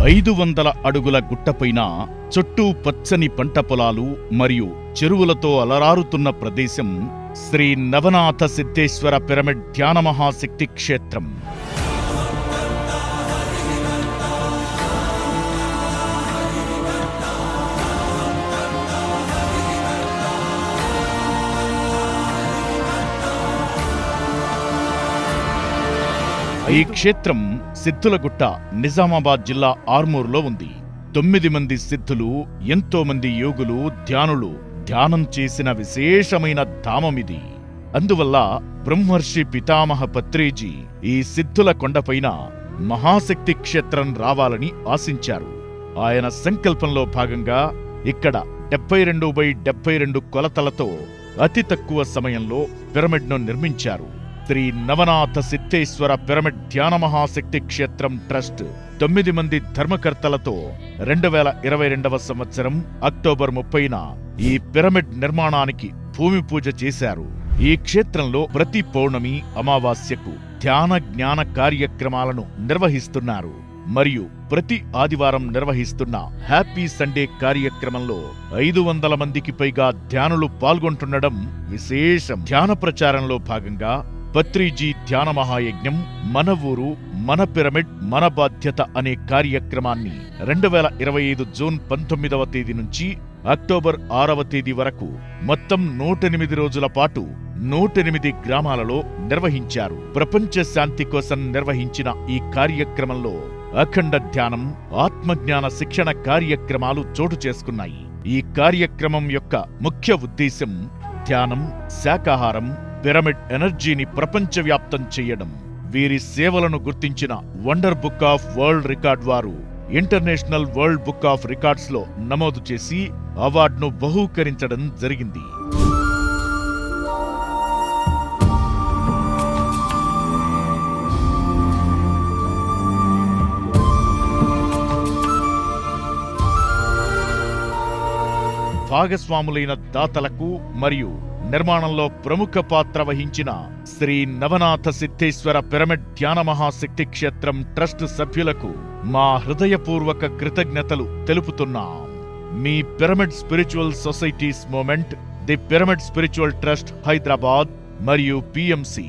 500 అడుగుల గుట్టపైన చుట్టూ పచ్చని పంట పొలాలు మరియు చెరువులతో అలరారుతున్న ప్రదేశం శ్రీ నవనాథ సిద్ధేశ్వర పిరమిడ్ ధ్యాన మహాశక్తి క్షేత్రం. ఈ క్షేత్రం సిద్ధులగుట్ట, నిజామాబాద్ జిల్లా ఆర్మూర్లో ఉంది. 9 మంది సిద్ధులు, ఎంతో మంది యోగులు, ధ్యానులు ధ్యానం చేసిన విశేషమైన ధామమిది. అందువల్ల బ్రహ్మర్షి పితామహ పత్రేజీ ఈ సిద్ధుల కొండపైన మహాశక్తి క్షేత్రం రావాలని ఆశించారు. ఆయన సంకల్పంలో భాగంగా ఇక్కడ 72x72 కొలతలతో అతి తక్కువ సమయంలో పిరమిడ్ను నిర్మించారు. శ్రీ నవనాథ సిద్ధేశ్వర పిరమిడ్ ధ్యాన మహాశక్తి క్షేత్రం ట్రస్ట్ 9 మంది ధర్మకర్తలతో 2022వ సంవత్సరం అక్టోబర్ 30న ఈ పిరమిడ్ నిర్మాణానికి భూమి పూజ చేశారు. ఈ క్షేత్రంలో ప్రతి పౌర్ణమి, అమావాస్యకు ధ్యాన జ్ఞాన కార్యక్రమాలను నిర్వహిస్తున్నారు. మరియు ప్రతి ఆదివారం నిర్వహిస్తున్న హ్యాపీ సండే కార్యక్రమంలో 500 మందికి పైగా ధ్యానులు పాల్గొంటుండడం విశేషం. ధ్యాన ప్రచారంలో భాగంగా పత్రిజీ ధ్యాన మహాయజ్ఞం మన ఊరు మన పిరమిడ్ మన బాధ్యత అనే కార్యక్రమాన్ని 2025 జూన్ 19వ తేదీ నుంచి అక్టోబర్ 6వ తేదీ వరకు మొత్తం 108 రోజుల పాటు 108 గ్రామాలలో నిర్వహించారు. ప్రపంచ శాంతి కోసం నిర్వహించిన ఈ కార్యక్రమంలో అఖండ ధ్యానం, ఆత్మజ్ఞాన శిక్షణ కార్యక్రమాలు చోటు చేసుకున్నాయి. ఈ కార్యక్రమం యొక్క ముఖ్య ఉద్దేశం ధ్యానం, శాకాహారం, పిరమిడ్ ఎనర్జీని ప్రపంచవ్యాప్తం చేయడం. వీరి సేవలను గుర్తించిన wonder book of world record వారు international world book of records లో నమోదు చేసి అవార్డును బహూకరించడం జరిగింది. భాగస్వాములైన దాతలకు మరియు నిర్మాణంలో ప్రముఖ పాత్ర వహించిన శ్రీ నవనాథ సిద్ధేశ్వర పిరమిడ్ ధ్యాన మహాశక్తి క్షేత్రం ట్రస్ట్ సభ్యులకు మా హృదయపూర్వక కృతజ్ఞతలు తెలుపుతున్నాం. మీ pyramid spiritual societies movement, the pyramid spiritual trust Hyderabad మరియు పిఎంసి